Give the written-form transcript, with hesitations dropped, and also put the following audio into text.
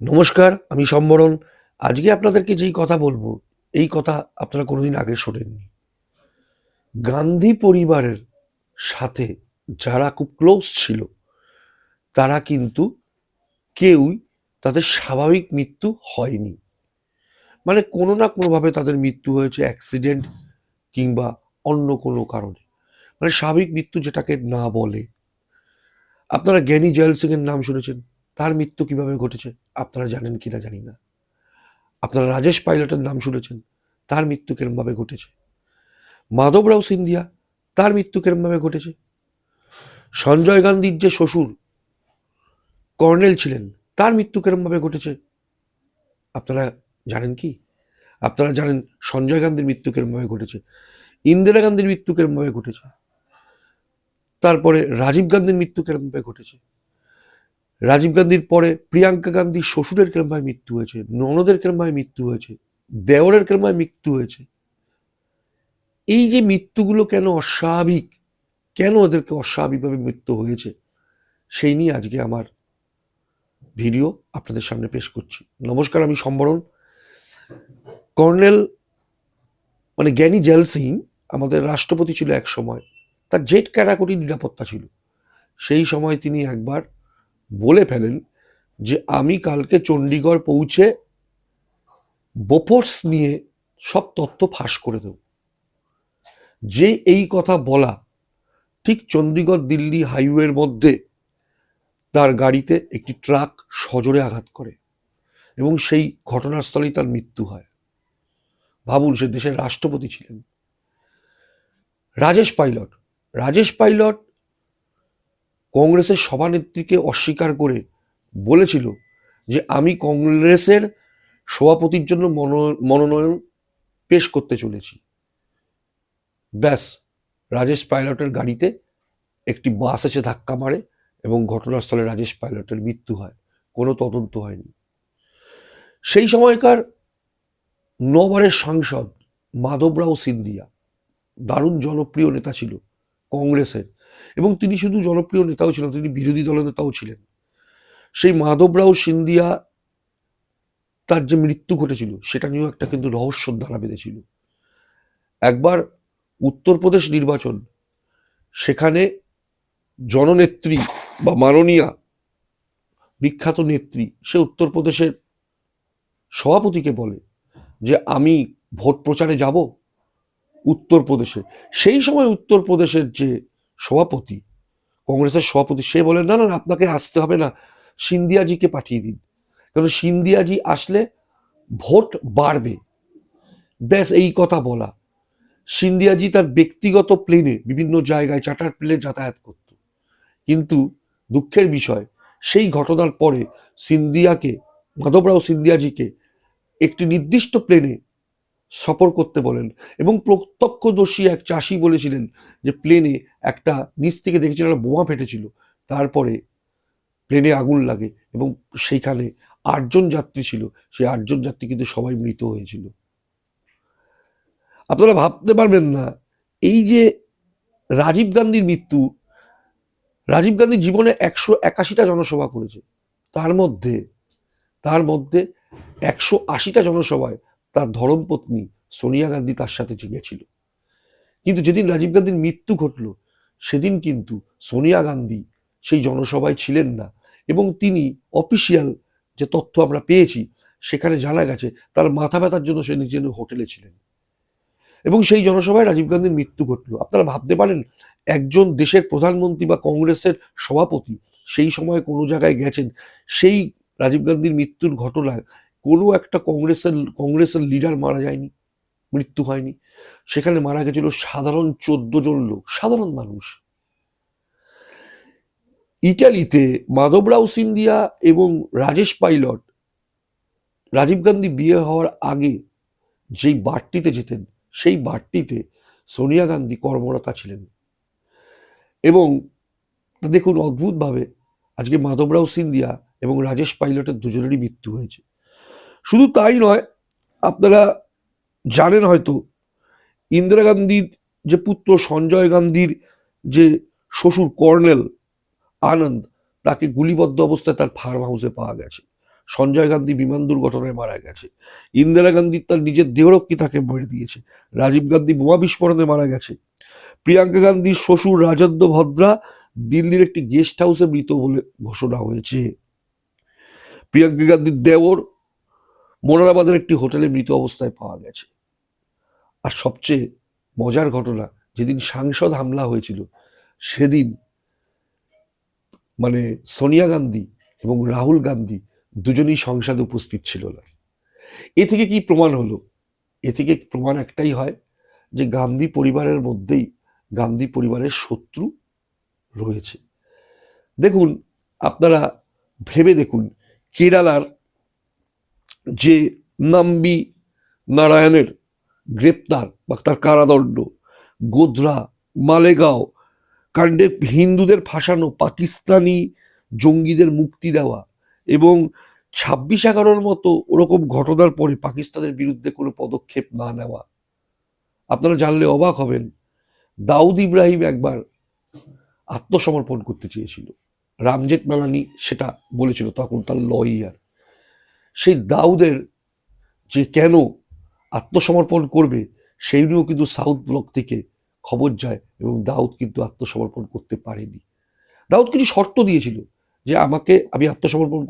নমস্কার, আমি সম্বরণ। আজকে আপনাদেরকে যেই কথা বলবো, এই কথা আপনারা কোনোদিন আগে শোনেননি। গান্ধী পরিবারের সাথে যারা খুব ক্লোজ ছিল, তারা কিন্তু কেউই তাদের স্বাভাবিক মৃত্যু হয়নি। মানে কোনো না কোনোভাবে তাদের মৃত্যু হয়েছে অ্যাক্সিডেন্ট কিংবা অন্য কোনো কারণে। মানে স্বাভাবিক মৃত্যু যেটাকে না বলে। আপনারা জ্ঞানী জেল সিং এর নাম শুনেছেন, তার মৃত্যু কিভাবে ঘটেছে আপনারা জানেন কিনা জানি না। আপনারা রাজেশ পাইলটের নাম শুনেছেন, তার মৃত্যু কিরমভাবে ঘটেছে। মাধবরাও সিন্ধিয়া, তার মৃত্যু কিরমভাবে ঘটেছে। সঞ্জয় গান্ধীর যে শ্বশুর কর্নেল ছিলেন, তার মৃত্যু কিরমভাবে ঘটেছে আপনারা জানেন কি? আপনারা জানেন সঞ্জয় গান্ধীর মৃত্যু কিরমভাবে ঘটেছে, ইন্দিরা গান্ধীর মৃত্যু কিরমভাবে ঘটেছে, তারপরে রাজীব গান্ধীর মৃত্যু কিরমভাবে ঘটেছে। রাজীব গান্ধীর পরে প্রিয়াঙ্কা গান্ধীর শ্বশুরের কিরমভাবে মৃত্যু হয়েছে, ননদের কিরমভাবে মৃত্যু হয়েছে, দেওরের কিরমভাবে মৃত্যু হয়েছে। এই যে মৃত্যুগুলো কেন অস্বাভাবিক, কেন ওদেরকে অস্বাভাবিকভাবে মৃত্যু হয়েছে, সেই নিয়ে আজকে আমার ভিডিও আপনাদের সামনে পেশ করছি। নমস্কার, আমি সম্বরণ। কর্নেল মানে জ্ঞানী জেল সিং আমাদের রাষ্ট্রপতি ছিল এক সময়, তার জেট ক্যারাকোটি নিরাপত্তা ছিল। সেই সময় তিনি একবার বলে ফেলেন যে আমি কালকে চণ্ডীগড় পৌঁছে বোফোর্স নিয়ে সব তথ্য ফাঁস করে দেব। যে এই কথা বলা, ঠিক চণ্ডীগড় দিল্লি হাইওয়ের মধ্যে তার গাড়িতে একটি ট্রাক সজোরে আঘাত করে এবং সেই ঘটনাস্থলেই তার মৃত্যু হয়। ভাবুন, সে দেশের রাষ্ট্রপতি ছিলেন। রাজেশ পাইলট কংগ্রেসের সভানেত্রীকে অস্বীকার করে বলেছিল যে আমি কংগ্রেসের সভাপতির জন্য মনোনয়ন পেশ করতে চলেছি। ব্যাস, রাজেশ পাইলটের গাড়িতে একটি বাস এসে ধাক্কা মারে এবং ঘটনাস্থলে রাজেশ পাইলটের মৃত্যু হয়। কোনো তদন্ত হয়নি। সেই সময়কার 9 বারের সাংসদ মাধবরাও সিন্ধিয়া দারুণ জনপ্রিয় নেতা ছিল কংগ্রেসের, এবং তিনি শুধু জনপ্রিয় নেতাও ছিলেন, তিনি বিরোধী দলনেতাও ছিলেন। সেই মাধবরাও সিন্ধিয়া, তার যে মৃত্যু ঘটেছিল সেটা নিয়েও একটা কিন্তু রহস্যর ধারা বেঁধেছিল। একবার উত্তরপ্রদেশ নির্বাচন, সেখানে জননেত্রী বা মাননীয়া বিখ্যাত নেত্রী, সে উত্তরপ্রদেশের সভাপতিকে বলে যে আমি ভোট প্রচারে যাব উত্তরপ্রদেশে। সেই সময় উত্তরপ্রদেশের যে সভাপতি, কংগ্রেসের সভাপতি, সে বলেন না না না, আপনাকে আসতে হবে না, সিন্ধিয়াজিকে পাঠিয়ে দিন, কারণ সিন্ধিয়াজি আসলে ভোট বাড়বে। ব্যাস, এই কথা বলা। সিন্ধিয়াজি তার ব্যক্তিগত প্লেনে বিভিন্ন জায়গায় চার্টার প্লেনে যাতায়াত করত, কিন্তু দুঃখের বিষয়, সেই ঘটনার পরে মাধবরাও সিন্ধিয়াজিকে একটি নির্দিষ্ট প্লেনে সফর করতে বলেন, এবং প্রত্যক্ষদর্শী এক চাষি বলেছিলেন যে প্লেনে একটা নিচ থেকে দেখেছিল একটা বোমা ফেটেছিল, তারপরে প্লেনে আগুন লাগে এবং সেইখানে 8 জন যাত্রী ছিল, সেই 8 জন যাত্রী কিন্তু সবাই মৃত হয়েছিল। আপনারা ভাবতে পারবেন না, এই যে রাজীব গান্ধীর মৃত্যু, রাজীব গান্ধী জীবনে 181টা জনসভা করেছে, তার মধ্যে 180টা জনসভায় তার ধর্মপত্নী সোনিয়া গান্ধী তার সাথে গেছিল। কিন্তু যেদিন রাজীব গান্ধীর মৃত্যু ঘটল, সেদিন কিন্তু সোনিয়া গান্ধী সেই জনসভায় ছিলেন না, এবং তিনি অফিসিয়াল যে তথ্য আমরা পেয়েছি সেখানে জানা গেছে তার মাথা ব্যথার জন্য সে নিজের হোটেলে ছিলেন, এবং সেই জনসভায় রাজীব গান্ধীর মৃত্যু ঘটল। আপনারা ভাবতে পারেন, একজন দেশের প্রধানমন্ত্রী বা কংগ্রেসের সভাপতি সেই সময় কোনো জায়গায় গেছেন, সেই রাজীব গান্ধীর মৃত্যুর ঘটনায় কোনো একটা কংগ্রেসের লিডার মারা যায়নি, মৃত্যু হয়নি। সেখানে মারা গেছিল সাধারণ 14 জন লোক, সাধারণ মানুষ। ইটালিতে মাধবরাও সিন্ধিয়া এবং রাজেশ পাইলট রাজীব গান্ধী বিয়ে হওয়ার আগে যেই বারটিতে যেতেন, সেই বারটিতে সোনিয়া গান্ধী কর্মরতা ছিলেন। এবং দেখুন, অদ্ভুতভাবে আজকে মাধবরাও সিন্ধিয়া এবং রাজেশ পাইলটের দুজনেরই মৃত্যু হয়েছে। শুধু তাই নয়, আপনারা জানেন হয়তো, ইন্দিরা গান্ধীর যে পুত্র সঞ্জয় গান্ধীর যে শ্বশুর কর্নেল আনন্দ, তাকে গুলিবদ্ধ অবস্থায় তার ফার্ম হাউসে পাওয়া গেছে। সঞ্জয় গান্ধী বিমান দুর্ঘটনায় মারা গেছে, ইন্দিরা গান্ধী তার নিজের দেহরক্ষী তাকে মেরে দিয়েছে, রাজীব গান্ধী বোমা বিস্ফোরণে মারা গেছে, প্রিয়াঙ্কা গান্ধীর শ্বশুর রাজেন্দ্র ভদ্রা দিল্লির একটি গেস্ট হাউসে মৃত বলে ঘোষণা হয়েছে, প্রিয়াঙ্কা গান্ধীর দেওর মোরাদাবাদের একটি হোটেলে মৃত অবস্থায় পাওয়া গেছে। আর সবচেয়ে মজার ঘটনা, যেদিন সাংসদ হামলা হয়েছিল সেদিন মানে সোনিয়া গান্ধী এবং রাহুল গান্ধী দুজনেই সংসদে উপস্থিত ছিল না। এ থেকে কি প্রমাণ হলো? এ থেকে প্রমাণ একটাই হয় যে গান্ধী পরিবারের মধ্যেই গান্ধী পরিবারের শত্রু রয়েছে। দেখুন, আপনারা ভেবে দেখুন, কেরালার যে নাম্বি নারায়ণের গ্রেপ্তার বা তার কারাদণ্ড, গোধরা মালেগাঁও কাণ্ডে হিন্দুদের ফাঁসানো, পাকিস্তানি জঙ্গিদের মুক্তি দেওয়া এবং 26/11 মতো ওরকম ঘটনার পরে পাকিস্তানের বিরুদ্ধে কোনো পদক্ষেপ না নেওয়া, আপনারা জানলে অবাক হবেন। দাউদ ইব্রাহিম একবার আত্মসমর্পণ করতে চেয়েছিল, রাম জেঠমালানি সেটা বলেছিল, তখন তার লয়ার। সেই দাউদের যে কেন আত্মসমর্পণ করবে সেই নিয়েও কিন্তু সাউথ ব্লক থেকে খবর যায় এবং দাউদ কিন্তু আত্মসমর্পণ করতে পারেনি। দাউদ কিছু শর্ত দিয়েছিল যে আমি আত্মসমর্পণ